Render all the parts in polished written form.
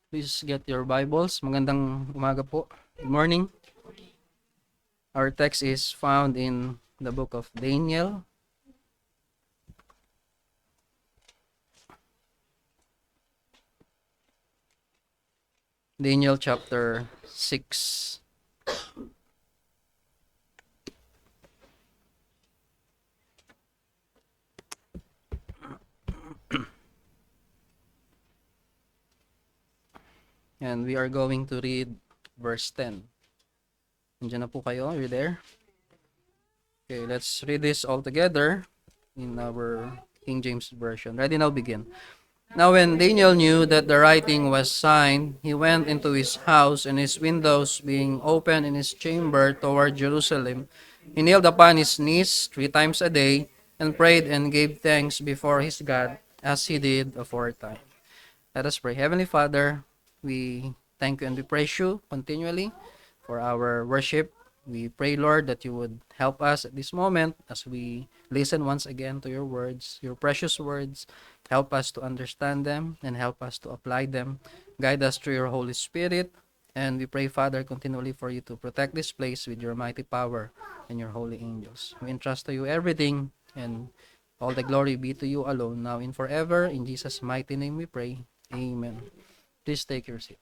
Please get your Bibles. Magandang umaga po. Good morning. Our text is found in the book of Daniel. Daniel chapter 6. And we are going to read verse 10. Nandiyan na po kayo? You're there? Okay, let's read this all together in our King James Version. Ready, now begin. Now when Daniel knew that the writing was signed, he went into his house, and his windows being open in his chamber toward Jerusalem, he kneeled upon his knees 3 times a day, and prayed and gave thanks before his God, as he did aforetime. Let us pray. Heavenly Father, we thank you and we praise you continually for our worship. We pray, Lord, that you would help us at this moment as we listen once again to your words, your precious words. Help us to understand them and help us to apply them. Guide us through your Holy Spirit. And we pray, Father, continually for you to protect this place with your mighty power and your holy angels. We entrust to you everything, and all the glory be to you alone, now and forever. In Jesus' mighty name we pray. Amen. Please take your seat.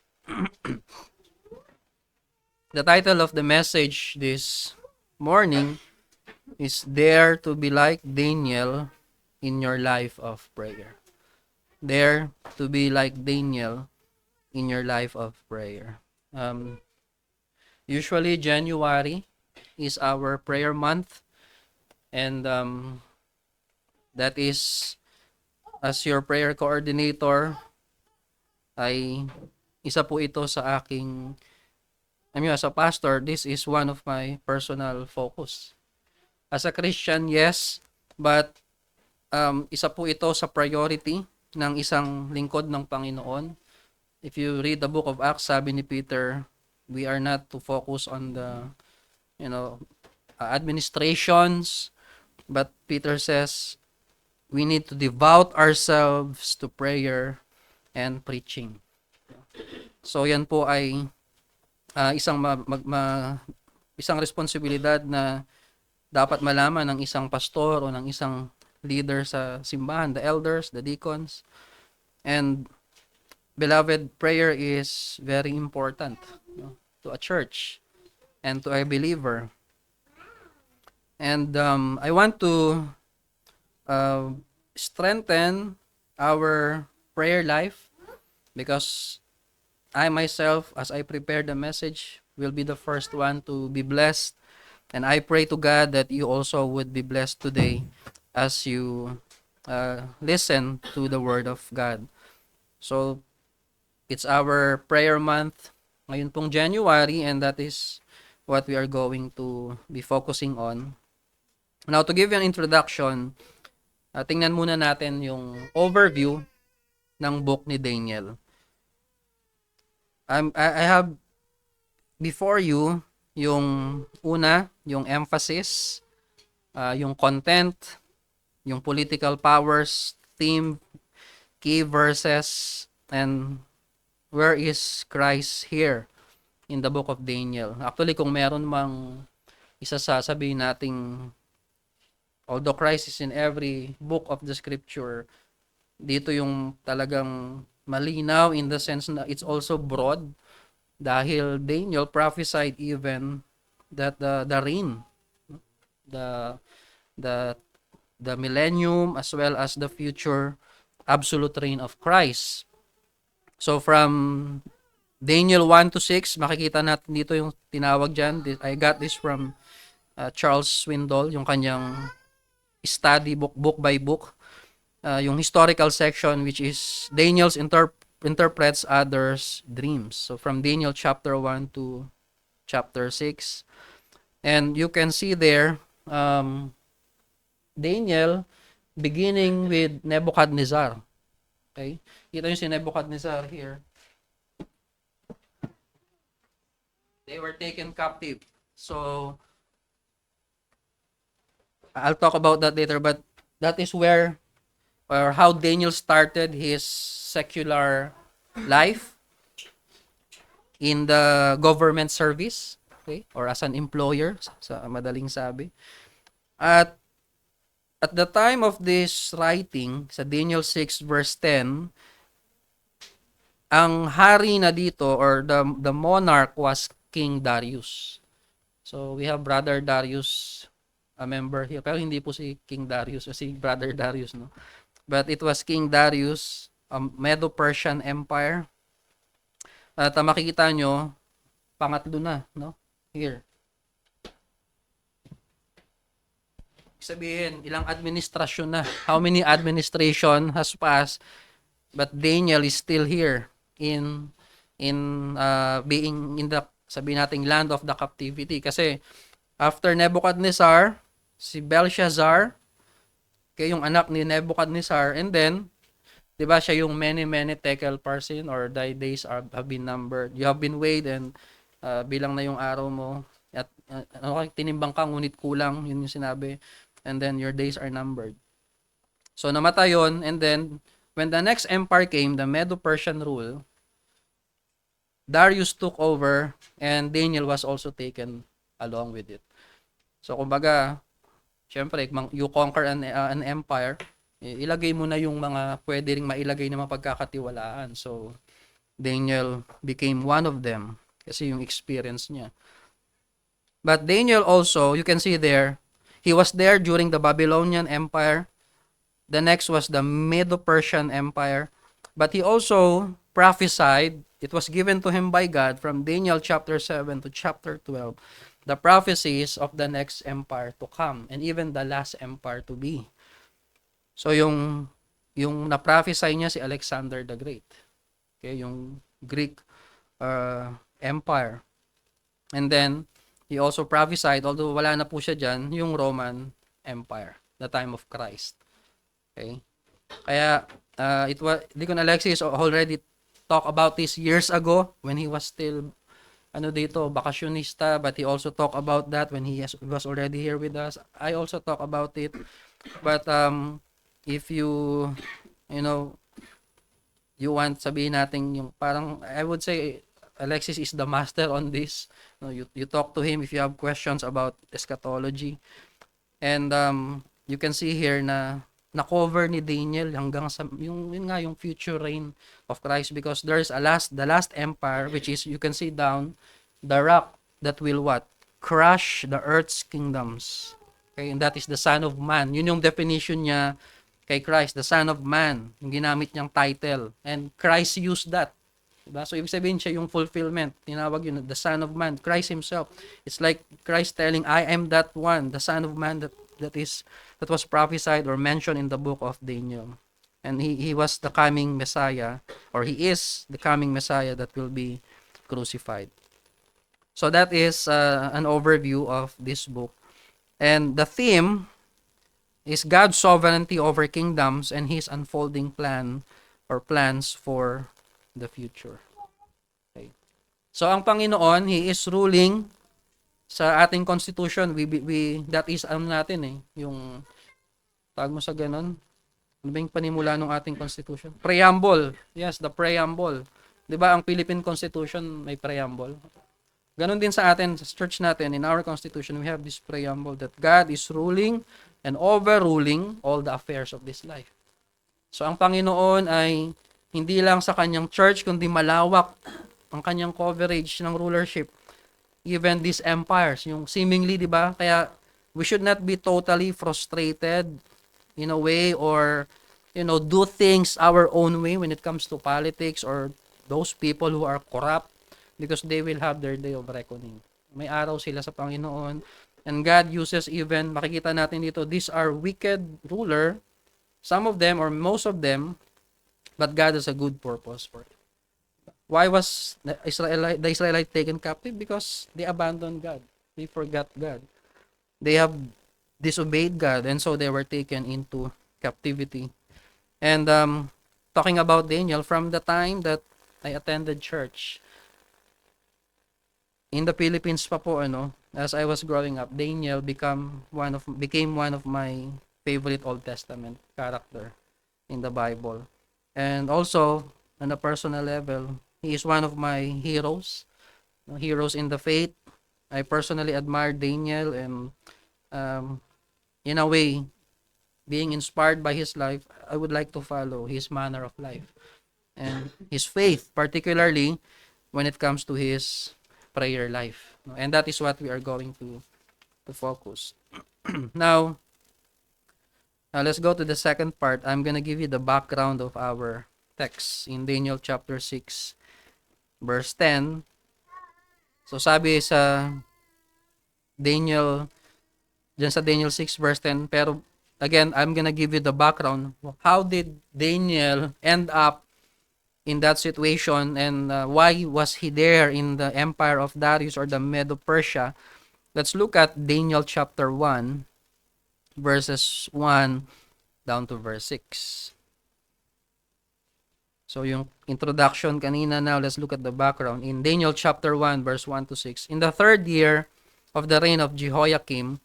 The title of the message this morning is Dare to be like Daniel in your life of prayer. Dare to be like Daniel in your life of prayer. Usually January is our prayer month, and that is, as your prayer coordinator, ay isa po ito sa aking, as a pastor, this is one of my personal focus. As a Christian, yes, but isa po ito sa priority ng isang lingkod ng Panginoon. If you read the book of Acts, sabi ni Peter, we are not to focus on the, administrations, but Peter says, we need to devote ourselves to prayer and preaching. So yan po ay isang responsibilidad na dapat malaman ng isang pastor o ng isang leader sa simbahan, the elders, the deacons. And beloved, prayer is very important to a church and to a believer. And I want to strengthen our prayer life, because I myself, as I prepare the message, will be the first one to be blessed. And I pray to God that you also would be blessed today as you listen to the Word of God. So, it's our prayer month ngayon pong January, and that is what we are going to be focusing on. Now, to give you an introduction, tingnan muna natin yung overview ng book ni Daniel. I have before you yung una, yung emphasis, yung content, yung political powers, theme, key verses, and where is Christ here in the book of Daniel. Actually, kung meron mang isa sa sabihin nating, although Christ is in every book of the scripture, dito yung talagang malinaw in the sense na it's also broad, dahil Daniel prophesied even that the reign, the millennium, as well as the future absolute reign of Christ. So from Daniel 1 to 6, makikita natin dito yung tinawag dyan. I got this from Charles Swindoll, yung kanyang study book by book. Yung historical section, which is Daniel's interprets others' dreams. So from Daniel chapter 1 to chapter 6. And you can see there, Daniel beginning with Nebuchadnezzar. Okay? Kita yung si Nebuchadnezzar here. They were taken captive. So, I'll talk about that later, but that is where, or how Daniel started his secular life. in the government service, okay, or as an employer, sa madaling sabi. At the time of this writing, sa Daniel 6 verse 10, ang hari na dito or the monarch was King Darius. So we have Brother Darius, a member here. Pero hindi po si King Darius o si Brother Darius, no? But it was King Darius, Medo-Persian Empire. At makikita nyo, pangatlo na, no? Here. Sabihin, ilang administrasyon na. How many administration has passed, but Daniel is still here in being in the, sabihin nating, land of the captivity. Kasi after Nebuchadnezzar, si Belshazzar, okay, yung anak ni Nebuchadnezzar, and then, di ba siya yung many tekel person, or thy days have been numbered. You have been weighed, and bilang na yung araw mo, at tinimbang ka, ngunit kulang, yun yung sinabi, and then your days are numbered. So namatay yun, and then, when the next empire came, the Medo-Persian rule, Darius took over, and Daniel was also taken along with it. So kumbaga, syempre, you conquer an empire, ilagay mo na yung mga pwede ring mailagay na mapagkakatiwalaan. So Daniel became one of them kasi yung experience niya. But Daniel also, you can see there, he was there during the Babylonian Empire. The next was the Medo-Persian Empire. But he also prophesied, it was given to him by God from Daniel chapter 7 to chapter 12, the prophecies of the next empire to come and even the last empire to be. So yung na-prophesy niya si Alexander the Great. Okay, yung Greek empire. And then he also prophesied, although wala na po siya dyan, yung Roman Empire, the time of Christ. Okay? Kaya, Deacon Alexis already talked about this years ago when he was still, bakasyonista, but he also talked about that when he was already here with us. I also talk about it. But, if you want sabihin natin yung parang, I would say, Alexis is the master on this. You talk to him if you have questions about eschatology. And you can see here na na-cover ni Daniel hanggang sa yung future reign of Christ, because there's the last empire, which is, you can see down, the rock that will what? Crush the earth's kingdoms. Okay, and that is the Son of Man. Yun yung definition niya kay Christ, the Son of Man, yung ginamit niyang title. And Christ used that. Diba? So, ibig sabihin siya yung fulfillment. Tinawag yun, the Son of Man, Christ himself. It's like Christ telling, I am that one, the Son of Man that was prophesied or mentioned in the book of Daniel. And he was the coming Messiah, or he is the coming Messiah that will be crucified. So, that is an overview of this book. And the theme is God's sovereignty over kingdoms and his unfolding plan or plans for the future. Okay. So ang Panginoon, he is ruling sa ating constitution. That is natin yung tawag mo sa ganun. Ano ba yung panimula ng ating constitution? Preamble. Yes, the preamble. 'Di ba ang Philippine Constitution may preamble? Ganon din sa atin, sa church natin, in our constitution, we have this preamble that God is ruling and overruling all the affairs of this life. So ang Panginoon ay hindi lang sa kanyang church, kundi malawak ang kanyang coverage ng rulership. Even these empires, yung seemingly, di ba? Kaya we should not be totally frustrated in a way, or, do things our own way when it comes to politics or those people who are corrupt, because they will have their day of reckoning. May araw sila sa Panginoon. And God uses even, makikita natin dito, these are wicked ruler, some of them or most of them, but God has a good purpose for it. Why was the Israelite taken captive? Because they abandoned God. They forgot God. They have disobeyed God, and so they were taken into captivity. And talking about Daniel, from the time that I attended church in the Philippines pa po, as I was growing up, Daniel became one of my favorite Old Testament character in the Bible. And also, on a personal level, he is one of my heroes. heroes in the faith. I personally admire Daniel, and in a way, being inspired by his life, I would like to follow his manner of life and his faith, particularly when it comes to his prayer life. And that is what we are going to focus. Now, let's go to the second part. I'm going to give you the background of our text in Daniel chapter 6, verse 10. So sabi sa Daniel, dyan sa Daniel 6 verse 10, pero again, I'm gonna give you the background. How did Daniel end up in that situation, and why was he there in the empire of Darius or the Medo-Persia? Let's look at Daniel chapter 1, verses 1 down to verse 6. So yung introduction kanina, now let's look at the background. In Daniel chapter 1, verse 1 to 6. In the third year of the reign of Jehoiakim,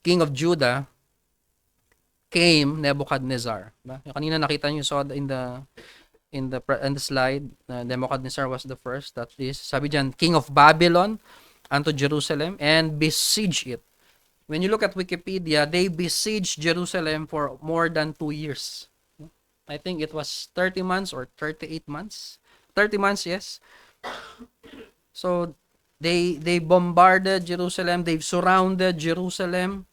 king of Judah, came Nebuchadnezzar. Yung kanina nakita niyo in the slide, Nebuchadnezzar was the first. That is, sabi diyan, king of Babylon unto Jerusalem and besieged it. When you look at Wikipedia, they besieged Jerusalem for more than 2 years. I think it was 30 months or 38 months. 30 months, yes. So they bombarded Jerusalem. They've surrounded Jerusalem.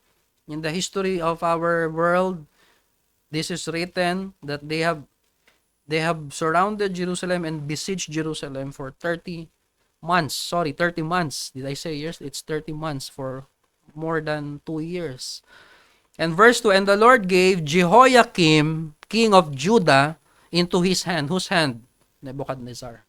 In the history of our world, this is written that they have surrounded Jerusalem and besieged Jerusalem for 30 months. Sorry, 30 months. Did I say years? It's 30 months, for more than 2 years. And verse 2, and the Lord gave Jehoiakim, king of Judah, into his hand. Whose hand? Nebuchadnezzar.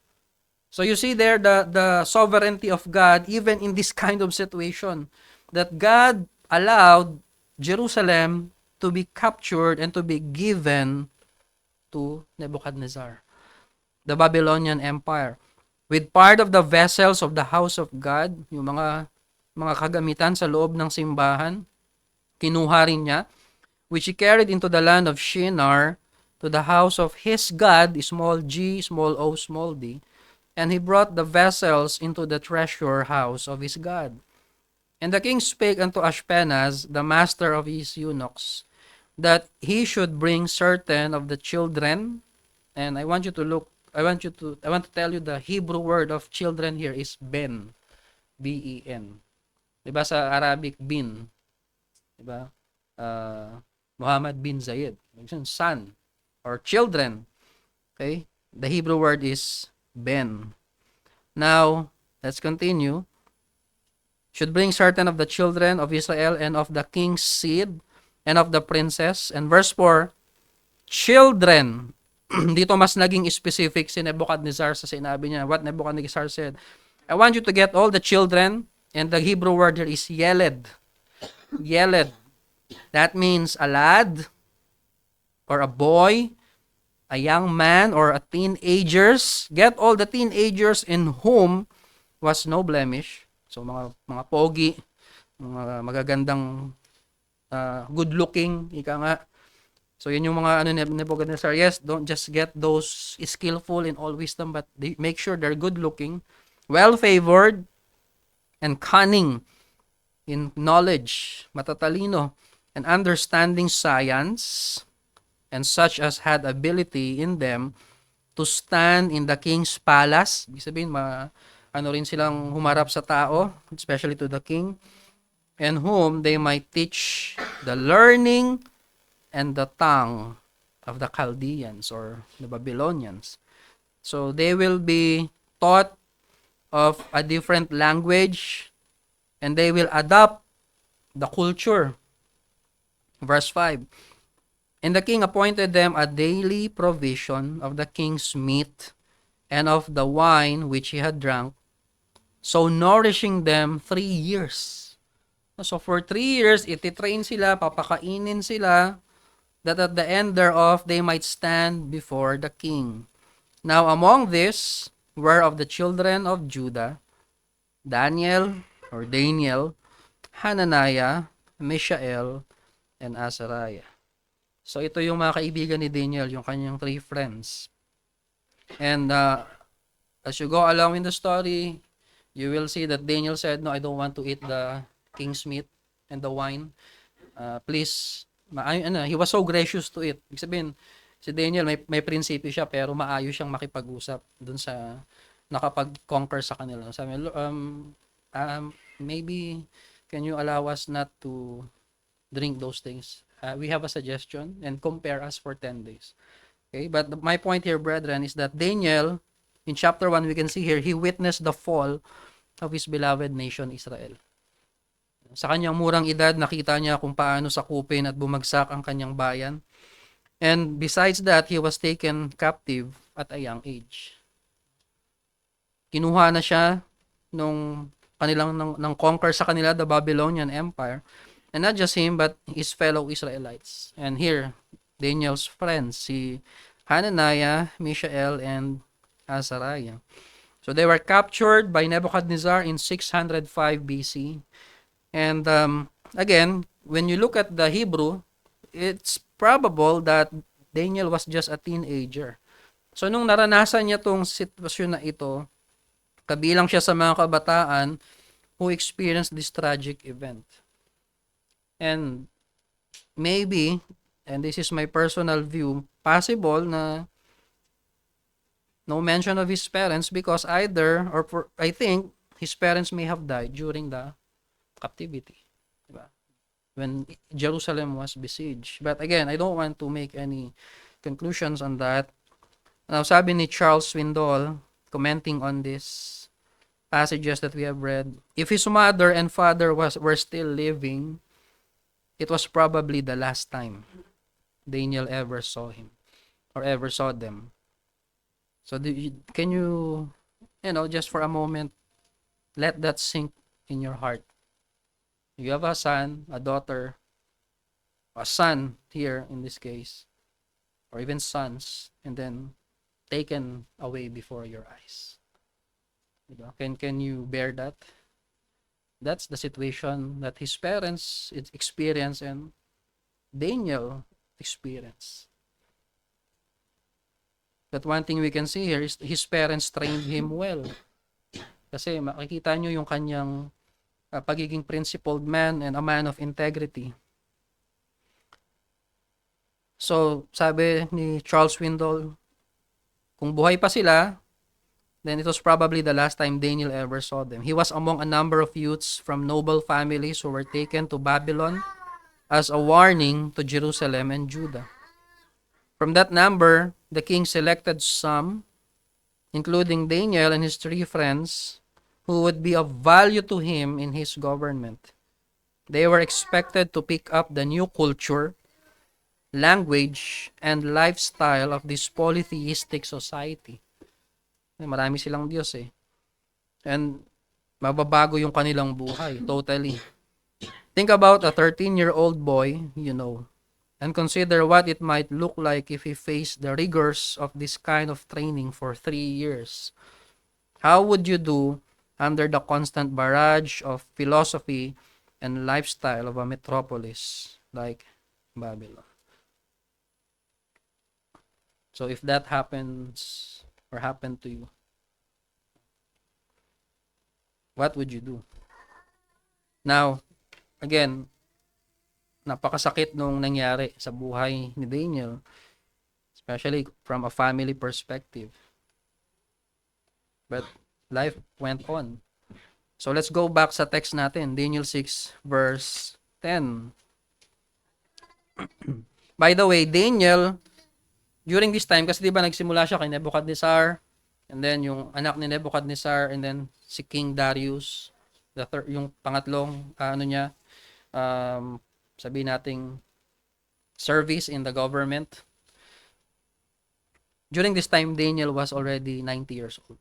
So you see there the sovereignty of God, even in this kind of situation, that God allowed Jerusalem to be captured and to be given to Nebuchadnezzar, the Babylonian Empire, with part of the vessels of the house of God, yung mga kagamitan sa loob ng simbahan, kinuha rin niya, which he carried into the land of Shinar, to the house of his God, small g, small o, small d, and he brought the vessels into the treasure house of his God. And the king spake unto Ashpenaz, the master of his eunuchs, that he should bring certain of the children. And I want to tell you the Hebrew word of children here is ben, B-E-N. Diba sa Arabic bin? Diba? Muhammad bin Zayed. Son or children. Okay? The Hebrew word is ben. Now, let's continue. Should bring certain of the children of Israel and of the king's seed and of the princess. And verse 4, children. Dito mas naging specific si Nebuchadnezzar sa sinabi niya. What Nebuchadnezzar said, I want you to get all the children, and the Hebrew word here is yeled. Yeled. That means a lad or a boy, a young man or a teenagers. Get all the teenagers in whom was no blemish. So mga pogi, mga magagandang good looking, ika nga. So yun yung mga Nebuchadnezzar. Yes, don't just get those skillful in all wisdom, but they make sure they're good looking, well favored, and cunning in knowledge, matatalino, and understanding science, and such as had ability in them to stand in the king's palace. Ibig sabihin, rin silang humarap sa tao, especially to the king, and whom they might teach the learning and the tongue of the Chaldeans or the Babylonians. So they will be taught of a different language, and they will adopt the culture. Verse 5, and the king appointed them a daily provision of the king's meat and of the wine which he had drunk, so nourishing them 3 years. So for 3 years, ititrain sila, papakainin sila, that at the end thereof they might stand before the king. Now among this were of the children of Judah, Daniel, Hananiah, Mishael, and Azariah. So ito yung mga kaibigan ni Daniel, yung kanyang 3 friends. And as you go along in the story, you will see that Daniel said, no, I don't want to eat the king's meat and the wine. Please, he was so gracious to it. Ibig sabihin, si Daniel may prinsipyo siya pero maayos siyang makipag-usap dun sa nakapag-conquer sa kanila. Sabi, maybe can you allow us not to drink those things? We have a suggestion and compare us for 10 days. Okay, but my point here, brethren, is that Daniel, in chapter 1, we can see here, he witnessed the fall of his beloved nation, Israel. Sa kanyang murang edad, nakita niya kung paano sakupin at bumagsak ang kanyang bayan. And besides that, he was taken captive at a young age. Kinuha na siya nung conquer sa kanila, the Babylonian Empire. And not just him, but his fellow Israelites. And here, Daniel's friends, si Hananiah, Mishael, and Azariah. So they were captured by Nebuchadnezzar in 605 BC. And again, when you look at the Hebrew, it's probable that Daniel was just a teenager. So nung naranasan niya tong sitwasyon na ito, kabilang siya sa mga kabataan who experienced this tragic event. And maybe, and this is my personal view, possible na no mention of his parents because either, I think, his parents may have died during the captivity, diba? When Jerusalem was besieged. But again, I don't want to make any conclusions on that. Now, sabi ni Charles Swindoll, commenting on this passages that we have read, if his mother and father were still living, it was probably the last time Daniel ever saw him or ever saw them. So can you just for a moment, let that sink in your heart. You have a son, a daughter, a son here in this case, or even sons, and then taken away before your eyes. Can you bear that? That's the situation that his parents experienced and Daniel experienced. But one thing we can see here is his parents trained him well. Kasi makikita nyo yung kanyang pagiging principled man and a man of integrity. So, sabi ni Charles Swindoll, kung buhay pa sila, then it was probably the last time Daniel ever saw them. He was among a number of youths from noble families who were taken to Babylon as a warning to Jerusalem and Judah. From that number, the king selected some, including Daniel and his 3 friends, who would be of value to him in his government. They were expected to pick up the new culture, language, and lifestyle of this polytheistic society. Marami silang Diyos eh. And mababago yung kanilang buhay, totally. Think about a 13-year-old boy, and consider what it might look like if he faced the rigors of this kind of training for 3 years. How would you do under the constant barrage of philosophy and lifestyle of a metropolis like Babylon? So if that happens or happened to you, what would you do? Now, again, napakasakit nung nangyari sa buhay ni Daniel, especially from a family perspective. But life went on. So let's go back sa text natin, Daniel 6 verse 10. By the way, Daniel, during this time, kasi di ba nagsimula siya kay Nebuchadnezzar, and then yung anak ni Nebuchadnezzar, and then si King Darius, yung pangatlong, sabihin nating service in the government. During this time, Daniel was already 90 years old.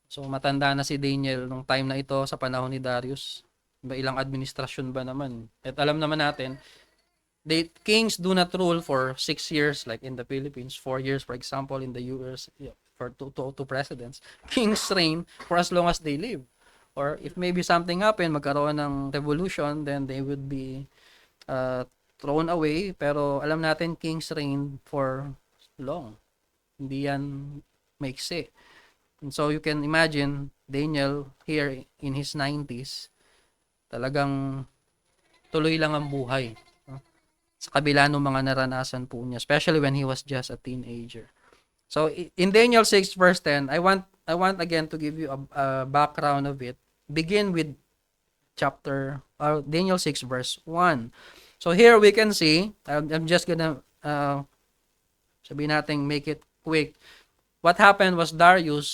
So matanda na si Daniel nung time na ito sa panahon ni Darius. Ilang administrasyon ba naman? At alam naman natin, kings do not rule for 6 years like in the Philippines, 4 years for example in the US, for two presidents. Kings reign for as long as they live. Or if maybe something happened, magkaroon ng revolution, then they would be thrown away. Pero alam natin, kings reign for long. Hindi yan maiksi. And so you can imagine Daniel here in his 90s, talagang tuloy lang ang buhay, no? Sa kabila ng mga naranasan po niya, especially when he was just a teenager. So in Daniel 6 verse 10, I want again to give you a background of it. Begin with Daniel 6 verse 1. So here we can see, I'm just gonna sabihin natin make it quick. What happened was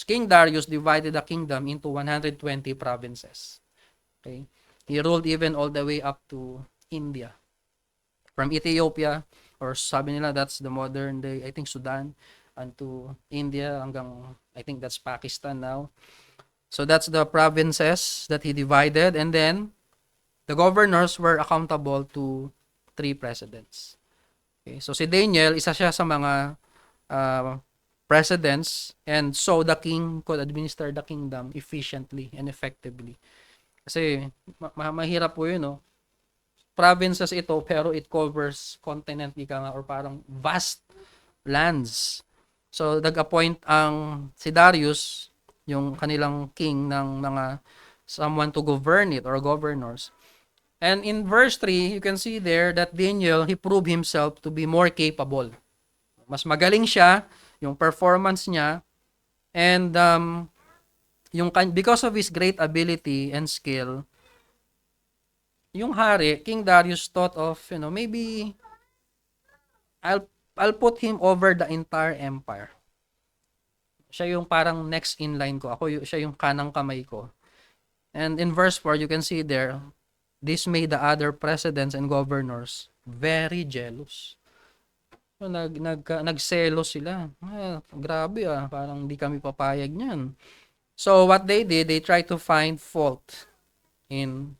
King Darius divided the kingdom into 120 provinces. Okay? He ruled even all the way up to India. From Ethiopia, or sabi nila that's the modern day, I think Sudan, and to India hanggang, I think that's Pakistan now. So that's the provinces that he divided, and then the governors were accountable to 3 presidents. Okay? So si Daniel, isa siya sa mga presidents, and so the king could administer the kingdom efficiently and effectively. Kasi mahirap po yun, no? Provinces ito, pero it covers continent, ika nga, or parang vast lands. So nag-appoint si Darius, yung kanilang king, ng mga someone to govern it, or governors. And in verse 3, you can see there that Daniel, he proved himself to be more capable. Mas magaling siya, yung performance niya, and because of his great ability and skill, yung hari, King Darius, thought of, maybe I'll put him over the entire empire. Siya yung parang next in line ko. Siya yung kanang kamay ko. And in verse 4, you can see there, this made the other presidents and governors very jealous. So, nagselos sila. Grabe parang hindi kami papayag niyan. So what they did, they tried to find fault in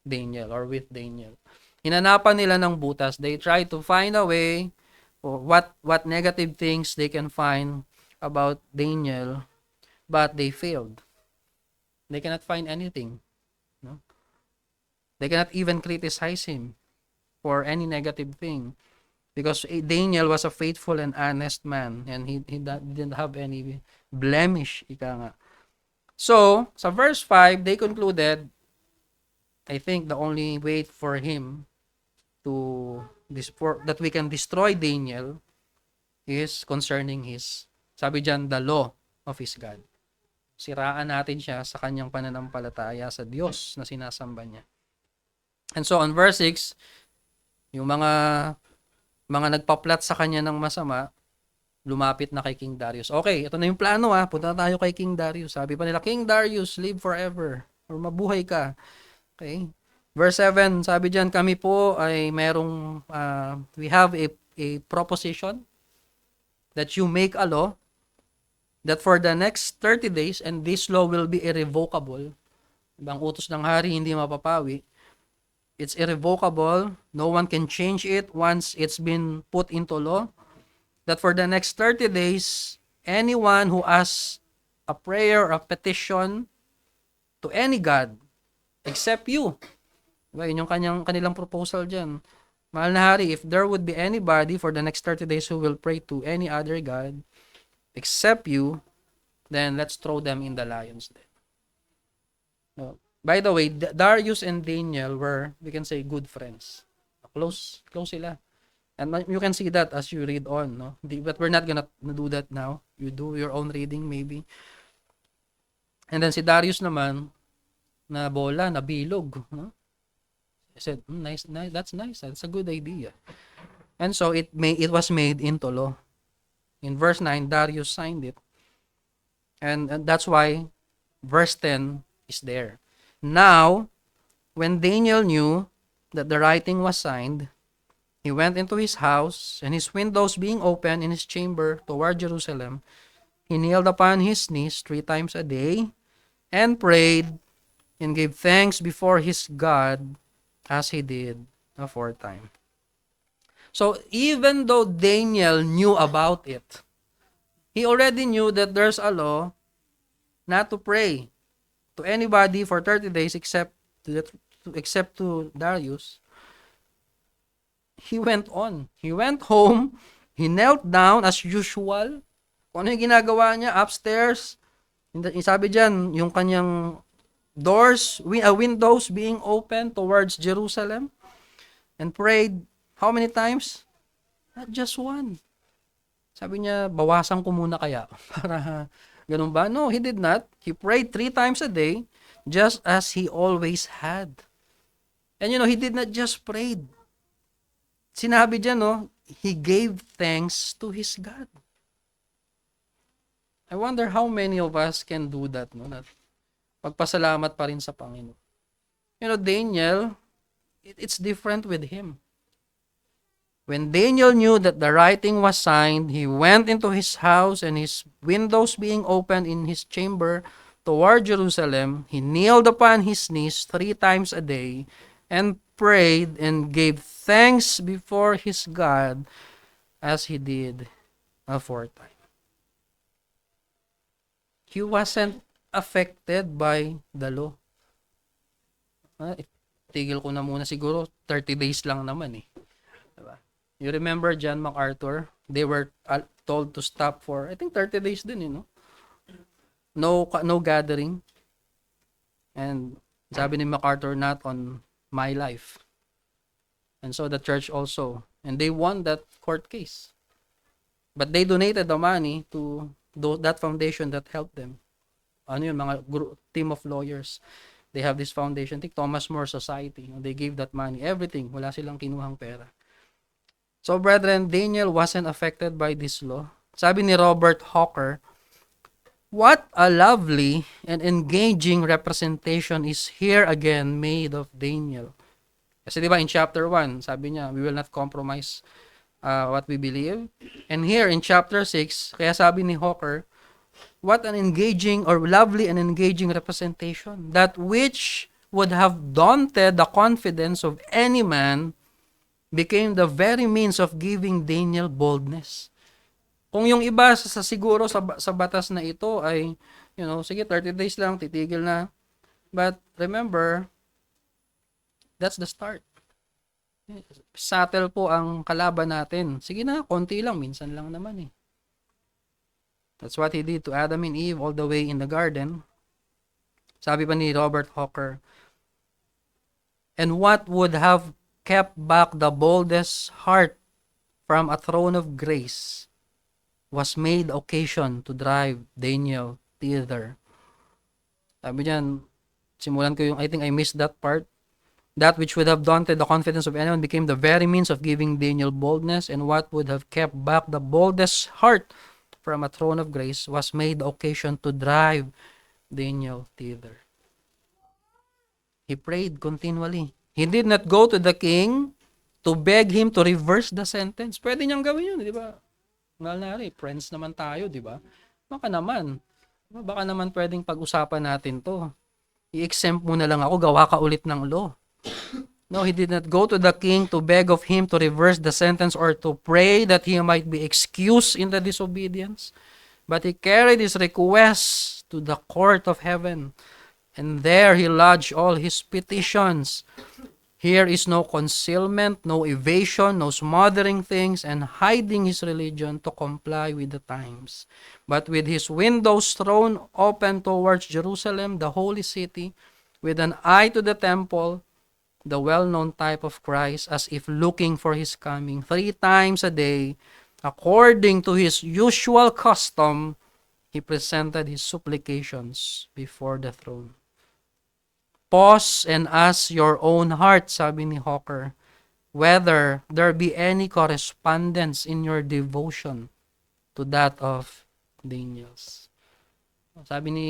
Daniel, or with Daniel. Hinanapan nila ng butas. They tried to find a way, or what negative things they can find about Daniel, but they failed. They cannot find anything. No? They cannot even criticize him for any negative thing. Because Daniel was a faithful and honest man, and he didn't have any blemish, ika nga. So, sa verse 5, they concluded, I think the only way for him that we can destroy Daniel is concerning sabi dyan, the law of his God. Siraan natin siya sa kanyang pananampalataya sa Diyos na sinasamba niya. And so, on verse 6, yung mga nagpa-plot sa kanya ng masama, lumapit na kay King Darius. Okay, ito na yung plano punta na tayo kay King Darius. Sabi pa nila, King Darius, live forever, or mabuhay ka. Okay? Verse 7, sabi diyan, kami po ay merong, we have a proposition that you make a law that for the next 30 days, and this law will be irrevocable. Ibang utos ng hari, hindi mapapawi. It's irrevocable. No one can change it once it's been put into law. That for the next 30 days, anyone who asks a prayer or a petition to any God, except you. Diba? Yun yung kanilang proposal dyan. Mahal na hari, if there would be anybody for the next 30 days who will pray to any other God, except you, then let's throw them in the lion's den. No. By the way, Darius and Daniel were, we can say, good friends. Close sila. And you can see that as you read on, no? But we're not gonna do that now. You do your own reading maybe. And then si Darius naman, na bola, na bilog, no? I said, nice, that's nice. That's a good idea. And so it was made into law. In verse 9, Darius signed it. And that's why verse 10 is there. Now, when Daniel knew that the writing was signed, he went into his house, and his windows being open in his chamber toward Jerusalem, he kneeled upon his knees 3 times a day, and prayed, and gave thanks before his God, as he did aforetime. So, even though Daniel knew about it, he already knew that there's a law not to pray to anybody for 30 days except to Darius. He went on. He went home. He knelt down as usual. Kung ano yung ginagawa niya, upstairs, Sabi diyan, yung kanyang windows being open towards Jerusalem, and prayed how many times? Not just one. Sabi niya, bawasan ko muna kaya para ganun ba? No, he did not. He prayed 3 times a day, just as he always had. And he did not just pray. Sinabi diyan, no, he gave thanks to his God. I wonder how many of us can do that, no? That pagpasalamat pa rin sa Panginoon. Daniel, it's different with him. When Daniel knew that the writing was signed, he went into his house, and his windows being opened in his chamber toward Jerusalem, he kneeled upon his knees 3 times a day and prayed and gave thanks before his God as he did aforetime. He wasn't affected by the law. Tigil ko na muna siguro, 30 days lang naman eh. Diba? You remember John MacArthur? They were told to stop for, I think 30 days din, No gathering. And sabi ni MacArthur, not on my life. And so the church also. And they won that court case. But they donated the money to that foundation that helped them. Mga team of lawyers. They have this foundation, I think Thomas More Society. They gave that money, everything. Wala silang kinuhang pera. So, brethren, Daniel wasn't affected by this law. Sabi ni Robert Hawker, what a lovely and engaging representation is here again made of Daniel. Kasi diba in chapter 1, sabi niya, we will not compromise what we believe. And here in chapter 6, kaya sabi ni Hawker, what an engaging or lovely and engaging representation. That which would have daunted the confidence of any man became the very means of giving Daniel boldness. Kung yung iba siguro sa batas na ito ay, sige 30 days lang, titigil na. But remember, that's the start. Subtle po ang kalaban natin. Sige na, konti lang, minsan lang naman eh. That's what he did to Adam and Eve all the way in the garden. Sabi pa ni Robert Hawker, and what would have kept back the boldest heart from a throne of grace was made occasion to drive Daniel thither. Sabi niyan, simulan ko I think I missed that part. That which would have daunted the confidence of anyone became the very means of giving Daniel boldness, and what would have kept back the boldest heart from a throne of grace was made occasion to drive Daniel thither. He prayed continually. He did not go to the king to beg him to reverse the sentence. Pwede niyang gawin yun, di ba? Friends naman tayo, di ba? Baka naman pwedeng pag-usapan natin to. I-exempt mo na lang ako, gawa ka ulit ng law. No, he did not go to the king to beg of him to reverse the sentence or to pray that he might be excused in the disobedience. But he carried his requests to the court of heaven, and there he lodged all his petitions. Here is no concealment, no evasion, no smothering things, and hiding his religion to comply with the times. But with his windows thrown open towards Jerusalem, the holy city, with an eye to the temple, the well-known type of Christ, as if looking for his coming, 3 times a day, according to his usual custom, he presented his supplications before the throne. Pause and ask your own heart, sabi ni Hawker, whether there be any correspondence in your devotion to that of Daniel's. Sabi ni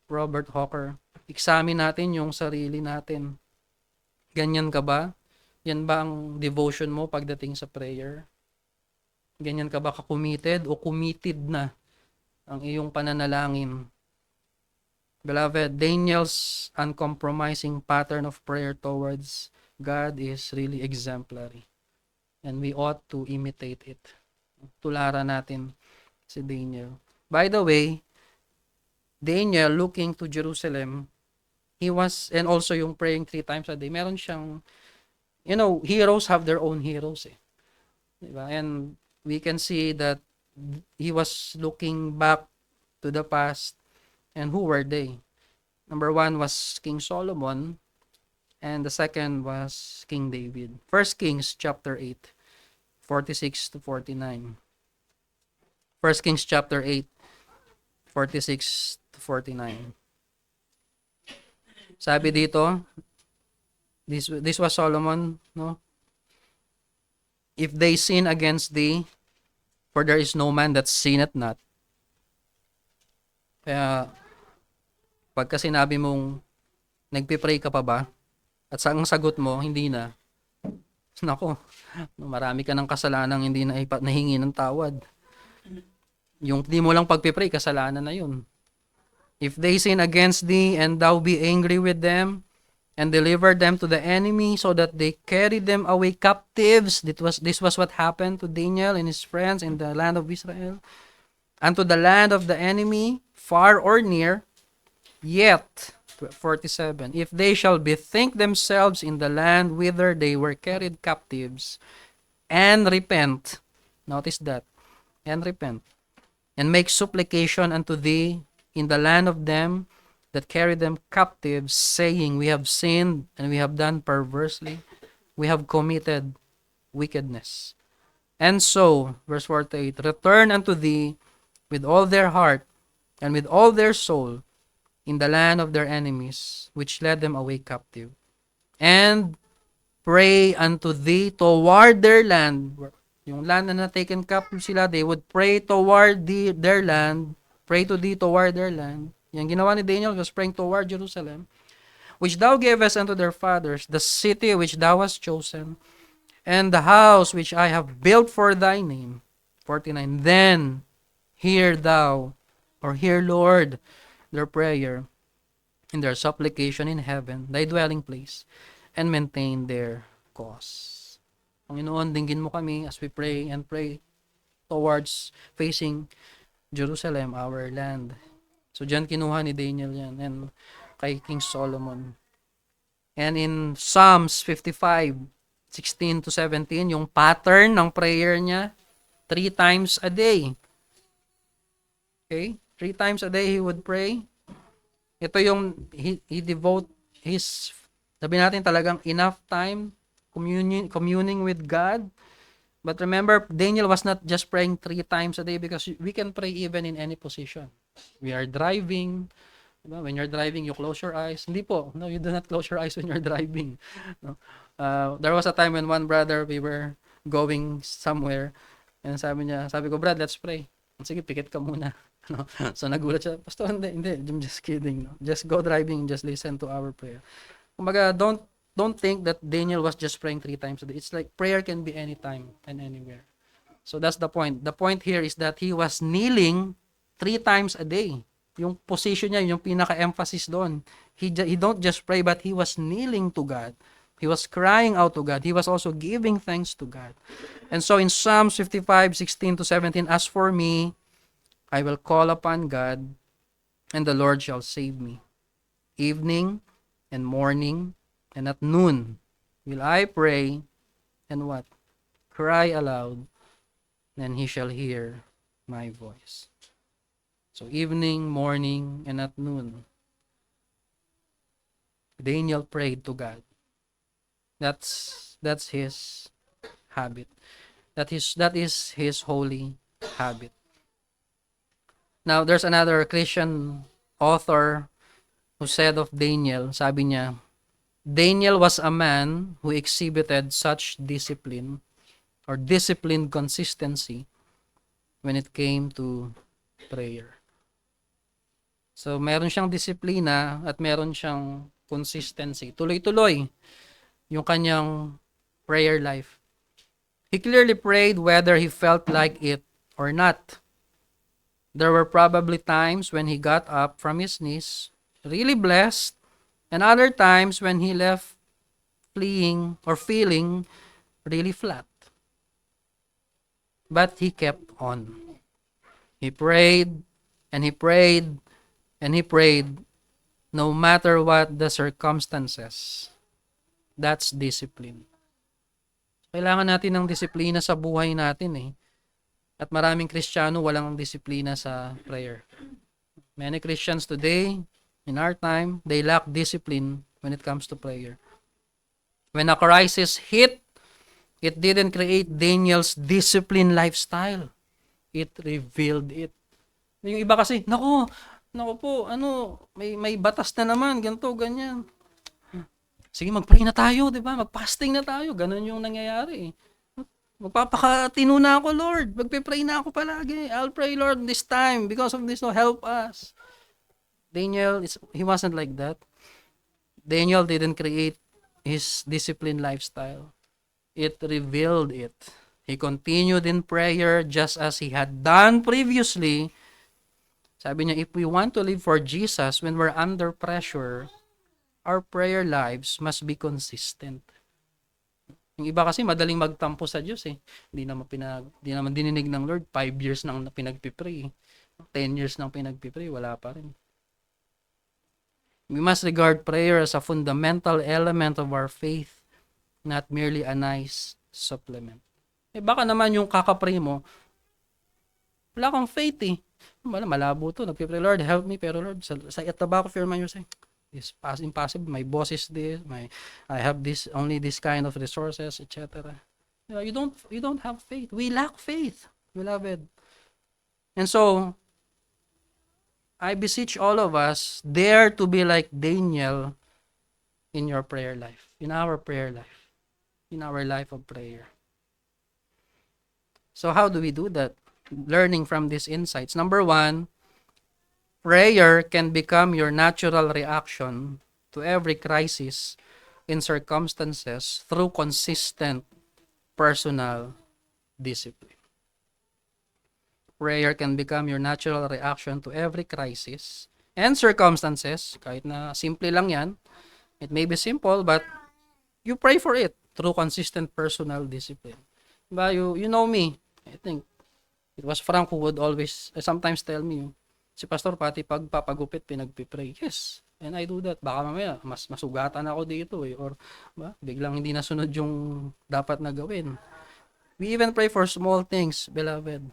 Robert Hawker, examine natin yung sarili natin. Ganyan ka ba? Yan ba ang devotion mo pagdating sa prayer? Ganyan ka ba ka-committed o committed na ang iyong pananalangin? Beloved, Daniel's uncompromising pattern of prayer towards God is really exemplary. And we ought to imitate it. Tularan natin si Daniel. By the way, Daniel looking to Jerusalem, and also yung praying 3 times a day, meron siyang, heroes have their own heroes eh. Diba? And we can see that he was looking back to the past, And who were they? Number one was King Solomon, and the second was King David. First Kings chapter 8, 46 to 49. First Kings chapter 8, 46 to 49. Sabi dito, this was Solomon, no? If they sin against thee, for there is no man that sinneth not. Kaya, pagka sinabi mong, nagpipray ka pa ba? At sa ang sagot mo, hindi na. Nako, marami ka ng kasalanang hindi na nahingi ng tawad. Yung di mo lang pagpipray, kasalanan na yun. If they sin against thee, and thou be angry with them, and deliver them to the enemy, so that they carry them away captives. This was what happened to Daniel and his friends in the land of Israel. Unto the land of the enemy, far or near, yet, 47, if they shall bethink themselves in the land whither they were carried captives, and repent, notice that, and repent, and make supplication unto thee in the land of them that carry them captives, saying, we have sinned, and we have done perversely, we have committed wickedness. And so, verse 48, return unto thee with all their heart, and with all their soul, in the land of their enemies, which led them away captive, and pray unto thee toward their land. Yung land na taken captive sila, they would pray toward their land, pray to thee toward their land. Yung ginawa ni Daniel was praying toward Jerusalem, which thou gavest unto their fathers, the city which thou hast chosen, and the house which I have built for thy name. 49. Then hear thou, or hear, Lord, their prayer and their supplication in heaven, thy dwelling place, and maintain their cause. Panginoon, dinggin mo kami as we pray and pray towards facing Jerusalem, our land. So, dyan kinuha ni Daniel yan, and kay King Solomon. And in Psalms 55, 16 to 17, yung pattern ng prayer niya, 3 times a day. Okay? 3 times a day he would pray. Ito yung he devote his, sabi natin talagang enough time communing with God. But remember, Daniel was not just praying 3 times a day, because we can pray even in any position. We are driving. Diba? When you're driving, you close your eyes. Hindi po. No, you do not close your eyes when you're driving. No? There was a time when one brother, we were going somewhere, and sabi ko, Brad, let's pray. Sige, pikit ka muna. No? So nagulat siya, Pastor, hindi, I'm just kidding. No? Just go driving, just listen to our prayer. Kumbaga, don't think that Daniel was just praying 3 times a day. It's like prayer can be anytime and anywhere. So that's the point. The point here is that he was kneeling 3 times a day. Yung position niya, yung pinaka-emphasis doon. He don't just pray, but he was kneeling to God. He was crying out to God. He was also giving thanks to God. And so in Psalms 55, 16 to 17, as for me, I will call upon God, and the Lord shall save me. Evening and morning and at noon will I pray, and what? Cry aloud, and he shall hear my voice. So evening, morning, and at noon, Daniel prayed to God. That's his habit. That is his holy habit. Now, there's another Christian author who said of Daniel, sabi niya, Daniel was a man who exhibited such discipline or disciplined consistency when it came to prayer. So, meron siyang disiplina at meron siyang consistency. Tuloy-tuloy yung kanyang prayer life. He clearly prayed whether he felt like it or not. There were probably times when he got up from his knees, really blessed, and other times when he left fleeing or feeling really flat. But he kept on. He prayed, and he prayed, and he prayed, no matter what the circumstances. That's discipline. Kailangan natin ng disiplina sa buhay natin eh. At maraming Kristiyano walang disiplina sa prayer. Many Christians today, in our time, they lack discipline when it comes to prayer. When a crisis hit, it didn't create Daniel's discipline lifestyle. It revealed it. Yung iba kasi, naku po, may batas na naman, ganito, ganyan. Sige, mag-pray na tayo, di ba? Mag-fasting na tayo. Ganun yung nangyayari. Magpapakatino na ako, Lord. Magpe-pray na ako palagi. I'll pray, Lord, this time. Because of this, no, help us. Daniel, he wasn't like that. Daniel didn't create his disciplined lifestyle. It revealed it. He continued in prayer just as he had done previously. Sabi niya, if we want to live for Jesus when we're under pressure, our prayer lives must be consistent. Yung iba kasi madaling magtampo sa Diyos eh. Hindi naman dininig ng Lord. 5 years nang pinagpipray. 10 years nang pinagpipray, wala pa rin. We must regard prayer as a fundamental element of our faith, not merely a nice supplement. Baka naman yung kakapray mo, wala kang faith eh. Malabo to. Nagpipray, Lord, help me. Pero Lord, at the back of your mind, you're saying, it's impossible. My boss is this. I have only this kind of resources, etc. You don't have faith. We lack faith, beloved. And so, I beseech all of us, dare to be like Daniel in your prayer life, in our prayer life, in our life of prayer. So how do we do that? Learning from these insights. Number 1, prayer can become your natural reaction to every crisis in circumstances through consistent personal discipline. Prayer can become your natural reaction to every crisis and circumstances. Kahit na simple lang yan. It may be simple, but you pray for it through consistent personal discipline. Diba? You know me. I think it was Frank who would always sometimes tell me, si Pastor pati pag papagupit pinagpipray. Yes. And I do that. Baka mamaya mas masugatan ako dito eh. Or biglang hindi nasunod yung dapat na gawin. We even pray for small things, beloved.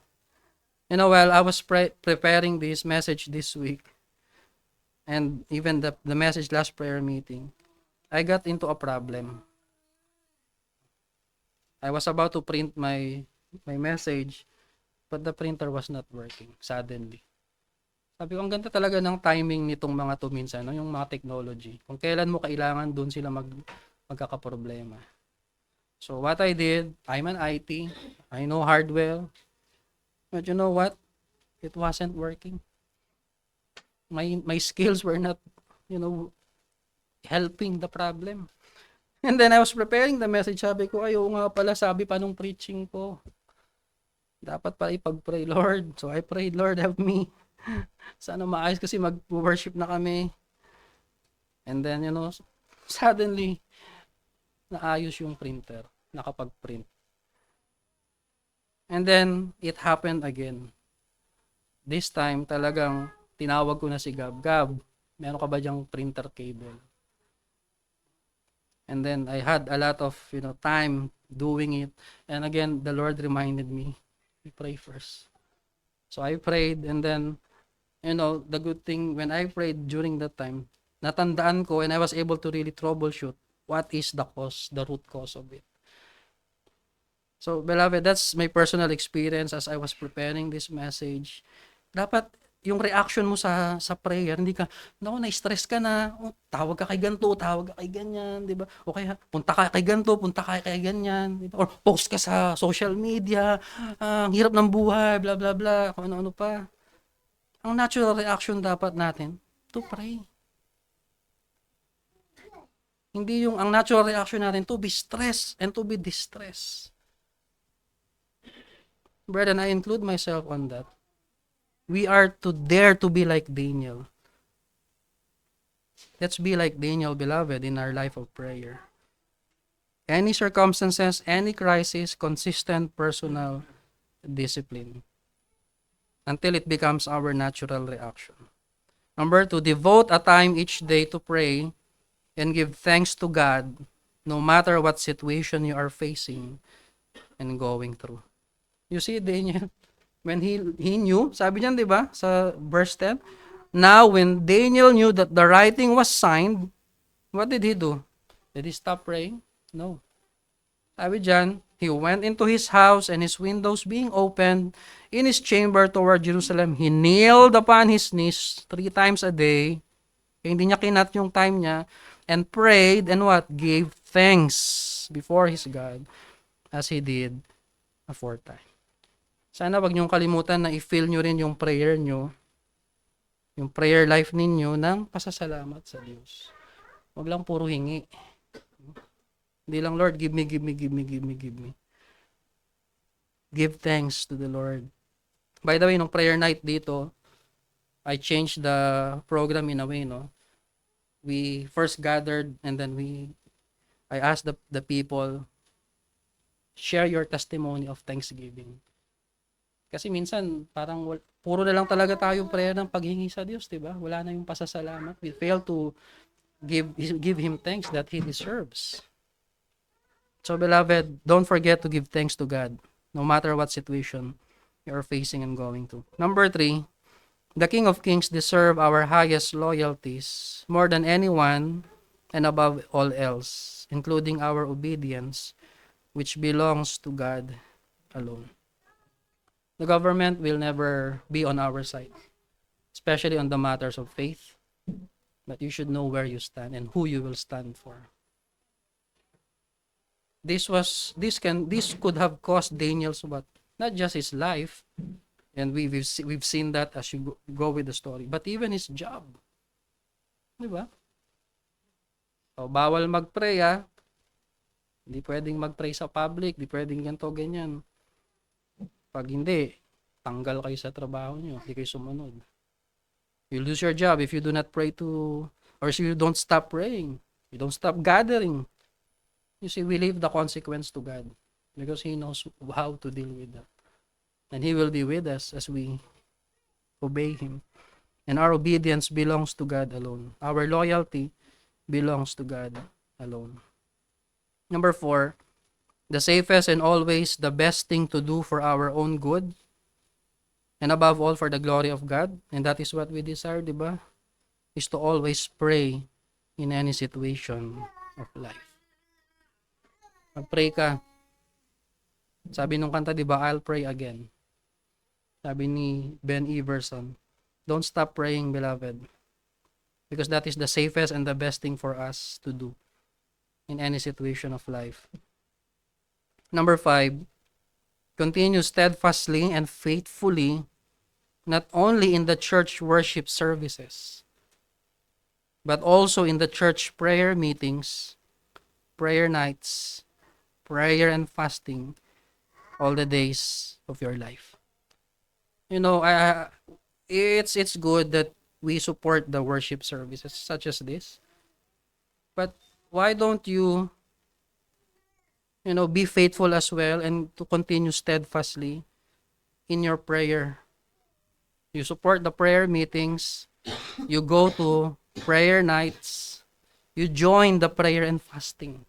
While I was preparing this message this week, and even the message last prayer meeting, I got into a problem. I was about to print my message, but the printer was not working suddenly. Sabi ko, ang ganda talaga ng timing nitong mga to minsan, no? Yung mga technology. Kung kailan mo kailangan, doon sila magkakaproblema. So what I did, I'm an IT, I know hardware, but you know what? It wasn't working. My skills were not, helping the problem. And then I was preparing the message. Sabi ko, ayaw nga pala, sabi pa nung preaching ko. Dapat pa ipag-pray, Lord. So I prayed, Lord, help me. Sana maayos kasi mag-worship na kami. And then, suddenly, naayos yung printer. Nakapag-print. And then, it happened again. This time, talagang tinawag ko na si Gab. Gab, meron ka ba diyang printer cable? And then, I had a lot of, time doing it. And again, the Lord reminded me, we pray first. So, I prayed, and then, the good thing, when I prayed during that time, natandaan ko, and I was able to really troubleshoot what is the root cause of it. So, beloved, that's my personal experience as I was preparing this message. Dapat, yung reaction mo sa prayer, hindi ka, na-stress ka na, tawag ka kay ganito, tawag ka kay ganyan, di ba? O kaya, punta ka kay ganito, punta ka kay ganyan, di ba? Or post ka sa social media, ang hirap ng buhay, bla bla bla, kung ano-ano pa. Ang natural reaction dapat natin, to pray. Hindi yung, ang natural reaction natin, to be stressed and to be distressed. Brethren, I include myself on that. We are to dare to be like Daniel. Let's be like Daniel, beloved, in our life of prayer. Any circumstances, any crisis, consistent personal discipline until it becomes our natural reaction. Number 2, devote a time each day to pray and give thanks to God no matter what situation you are facing and going through. You see, Daniel, when he knew, sabi niyan, di ba, sa verse 10, Now, when Daniel knew that the writing was signed, what did he do? Did he stop praying? No. Sabi dyan, he went into his house and his windows being opened in his chamber toward Jerusalem. He kneeled upon his knees 3 times a day. Kaya hindi niya kinat yung time niya and prayed and what? Gave thanks before his God as he did aforetime. Sana wag niyong kalimutan na i-fill nyo rin yung prayer nyo, yung prayer life ninyo ng pasasalamat sa Diyos. Wag lang puro hingi. Hindi lang, Lord, give me, give me, give me, give me, give me. Give thanks to the Lord. By the way, nung prayer night dito, I changed the program in a way, no? We first gathered and then I asked the people, share your testimony of thanksgiving. Kasi minsan, parang puro na lang talaga tayo prayer ng paghingi sa Diyos, di ba? Wala na yung pasasalamat. We fail to give Him thanks that He deserves. So, beloved, don't forget to give thanks to God, no matter what situation you're facing and going to. Number 3, the King of Kings deserve our highest loyalties more than anyone and above all else, including our obedience, which belongs to God alone. The government will never be on our side, especially on the matters of faith, but you should know where you stand and who you will stand for. This could have cost Daniel's what? Not just his life, and we've seen that as you go with the story, but even his job. Di ba? So, bawal mag-pray, ha? Hindi pwedeng mag-pray sa public, hindi pwedeng ganito, ganyan. Pag hindi, tanggal kayo sa trabaho nyo, hindi kayo sumunod. You lose your job if you do not pray or if you don't stop praying, you don't stop gathering. You see, we leave the consequence to God because He knows how to deal with that. And He will be with us as we obey Him. And our obedience belongs to God alone. Our loyalty belongs to God alone. Number 4, the safest and always the best thing to do for our own good and above all for the glory of God, and that is what we desire, di ba? Is to always pray in any situation of life. Mag-pray ka. Sabi nung kanta, di ba, I'll pray again. Sabi ni Ben Everson, don't stop praying, beloved. Because that is the safest and the best thing for us to do in any situation of life. Number 5, continue steadfastly and faithfully, not only in the church worship services, but also in the church prayer meetings, prayer nights, prayer and fasting, all the days of your life. You know, it's good that we support the worship services such as this. But why don't you be faithful as well and to continue steadfastly in your prayer? You support the prayer meetings, you go to prayer nights, you join the prayer and fasting.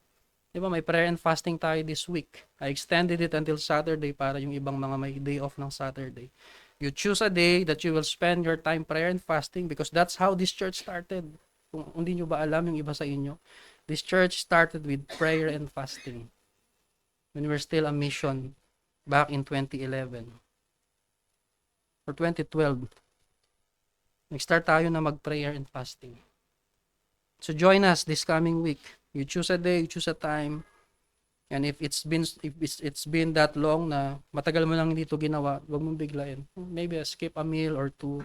Diba, may prayer and fasting tayo this week. I extended it until Saturday para yung ibang mga may day off ng Saturday. You choose a day that you will spend your time prayer and fasting because that's how this church started. Kung hindi nyo ba alam yung iba sa inyo, this church started with prayer and fasting when we were still a mission back in 2011 or 2012. Nag-start tayo na mag-prayer and fasting. So join us this coming week. You choose a day, you choose a time. And if it's been that long na matagal mo lang dito ginawa, huwag mong biglayin. Maybe skip a meal or two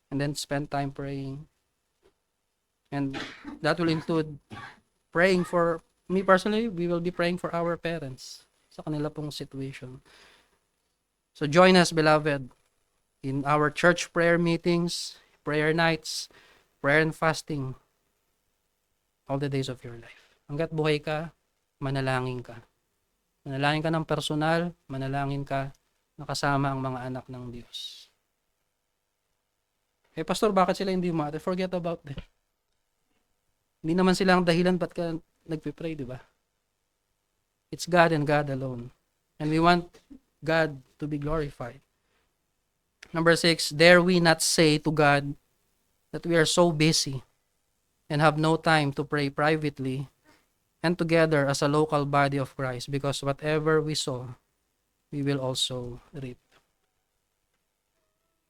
and then spend time praying. And that will include praying for me personally, we will be praying for our parents sa kanila pong situation. So join us, beloved, in our church prayer meetings, prayer nights, prayer and fasting all the days of your life. Hanggat buhay ka, manalangin ka. Manalangin ka ng personal, manalangin ka na kasama ang mga anak ng Diyos. Eh, Pastor, bakit sila hindi matter? Forget about them. Hindi naman sila ang dahilan ba't ka nagpipray, di ba? It's God and God alone. And we want God to be glorified. Number 6, dare we not say to God, that we are so busy and have no time to pray privately and together as a local body of Christ, because whatever we sow, we will also reap.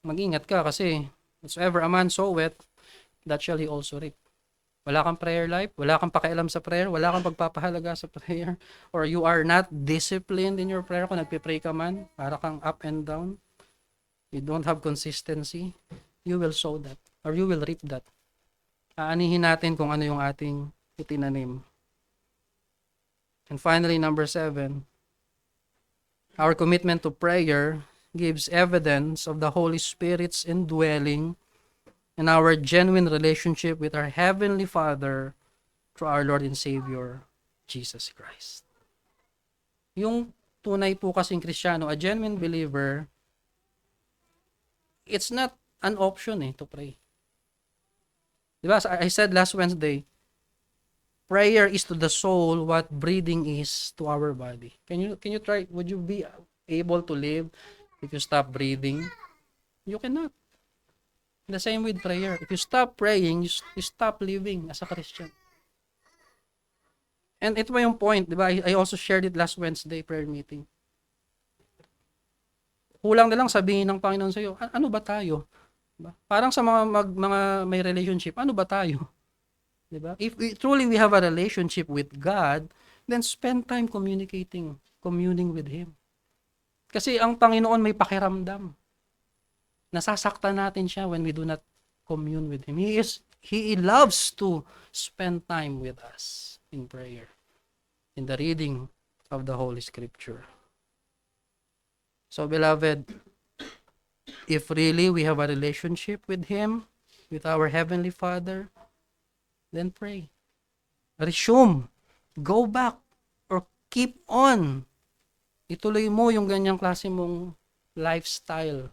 Mag-ingat ka kasi whatsoever a man soweth, that shall he also reap. Wala kang prayer life, wala kang pakialam sa prayer, wala kang pagpapahalaga sa prayer, or you are not disciplined in your prayer, kung nagpe-pray ka man, para kang up and down, you don't have consistency, you will sow that, or you will reap that. Aanihin natin kung ano yung ating itinanim. And finally, number 7, our commitment to prayer gives evidence of the Holy Spirit's indwelling in our genuine relationship with our Heavenly Father through our Lord and Savior, Jesus Christ. Yung tunay po kasing Kristiyano, a genuine believer, it's not an option to pray. Diba? I said last Wednesday, prayer is to the soul what breathing is to our body. Can you try? Would you be able to live if you stop breathing? You cannot. The same with prayer. If you stop praying, you stop living as a Christian. And ito ba yung point, di ba? I also shared it last Wednesday prayer meeting. Kulang na lang sabihin ng Panginoon sa iyo, ano ba tayo? Diba? Parang sa mga may relationship, ano ba tayo? Di ba? If we have a relationship with God, then spend time communing with Him. Kasi ang Panginoon may pakiramdam. Nasasaktan natin siya when we do not commune with Him. He loves to spend time with us in prayer, in the reading of the Holy Scripture. So, beloved, if really we have a relationship with Him, with our Heavenly Father, then pray. Resume. Go back. Or keep on. Ituloy mo yung ganyang klase mong lifestyle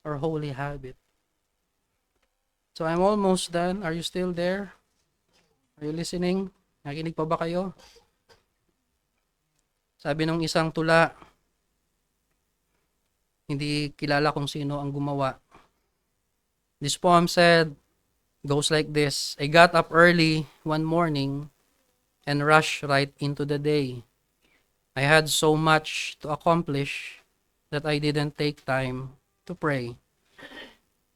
or holy habit. So I'm almost done. Are you still there? Are you listening? Nakinig pa ba kayo? Sabi ng isang tula, hindi kilala kung sino ang gumawa. This poem goes like this: I got up early one morning and rushed right into the day. I had so much to accomplish that I didn't take time to pray.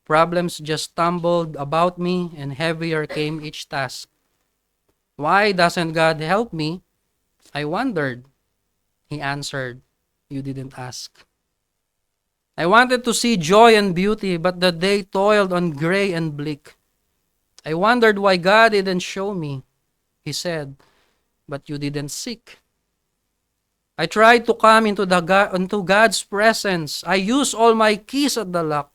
Problems just tumbled about me and heavier came each task. Why doesn't God help me? I wondered. He answered, you didn't ask. I wanted to see joy and beauty, but the day toiled on gray and bleak. I wondered why God didn't show me. He said, but you didn't seek. I tried to come into God's presence. I used all my keys at the lock.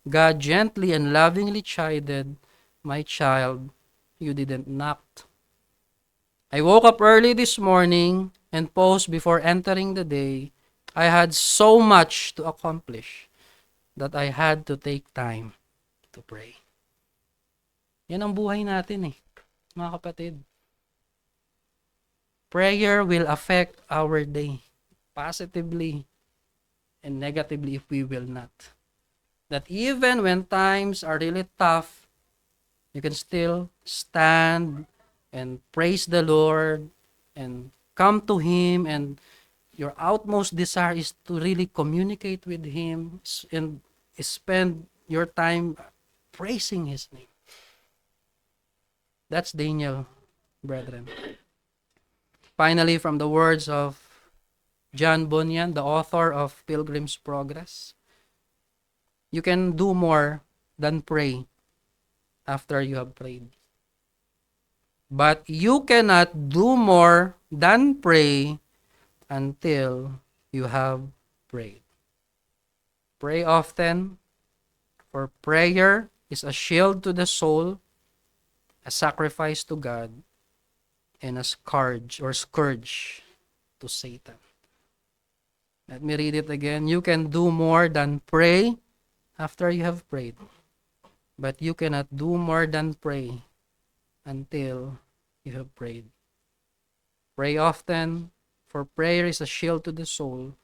God gently and lovingly chided, my child, you didn't knock. I woke up early this morning and paused before entering the day. I had so much to accomplish that I had to take time to pray. Yan ang buhay natin mga kapatid. Prayer will affect our day positively and negatively if we will not. That even when times are really tough, you can still stand and praise the Lord and come to Him, and your utmost desire is to really communicate with Him and spend your time praising His name. That's Daniel, brethren. Finally, from the words of John Bunyan, the author of Pilgrim's Progress, you can do more than pray after you have prayed. But you cannot do more than pray until you have prayed. Pray often, for prayer is a shield to the soul, a sacrifice to God, and a scourge to Satan. Let me read it again. You can do more than pray after you have prayed, but you cannot do more than pray until you have prayed. Pray often, for prayer is a shield to the soul,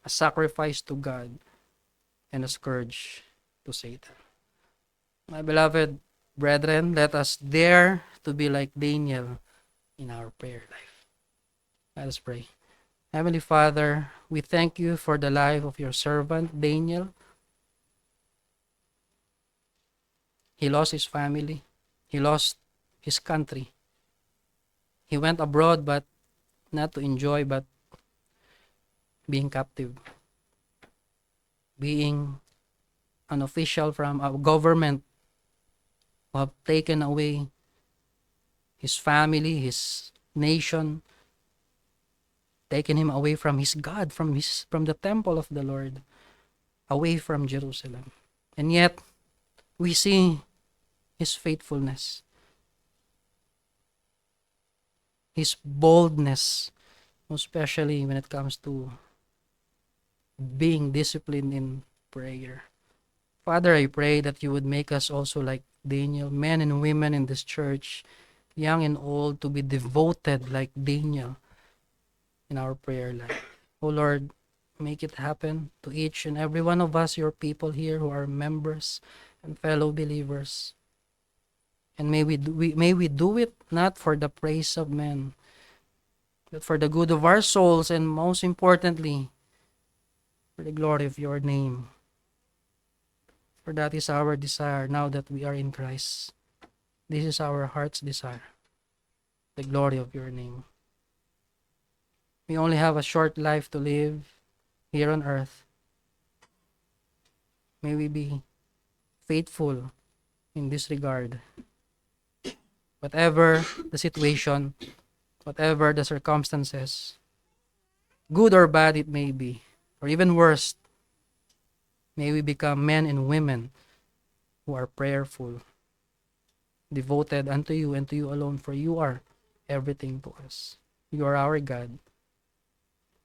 a sacrifice to God, and a scourge to Satan. My beloved brethren, let us dare to be like Daniel in our prayer life. Let us pray. Heavenly Father, we thank you for the life of your servant, Daniel. He lost his family. He lost his country. He went abroad, but not to enjoy, but being captive. Being an official from a government who have taken away his family, his nation, taken him away from his God, from the temple of the Lord, away from Jerusalem. And yet, we see his faithfulness, his boldness, especially when it comes to being disciplined in prayer. Father, I pray that you would make us also like Daniel, men and women in this church, young and old, to be devoted like Daniel in our prayer life. Oh Lord, make it happen to each and every one of us, your people here who are members and fellow believers. And may we do it not for the praise of men, but for the good of our souls, and most importantly, for the glory of your name. For that is our desire now that we are in Christ. This is our heart's desire, the glory of your name. We only have a short life to live here on earth. May we be faithful in this regard. Whatever the situation, whatever the circumstances, good or bad it may be, or even worse, may we become men and women who are prayerful, devoted unto you and to you alone, for you are everything to us. You are our God.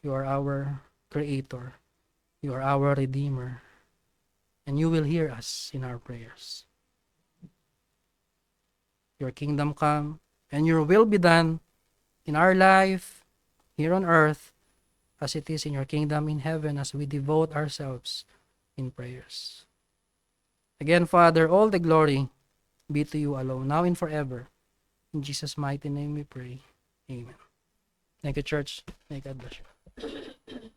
You are our Creator. You are our Redeemer. And you will hear us in our prayers. Your kingdom come, and your will be done in our life here on earth as it is in your kingdom in heaven, as we devote ourselves in prayers. Again, Father, all the glory be to you alone, now and forever. In Jesus' mighty name we pray. Amen. Thank you, church. May God bless you.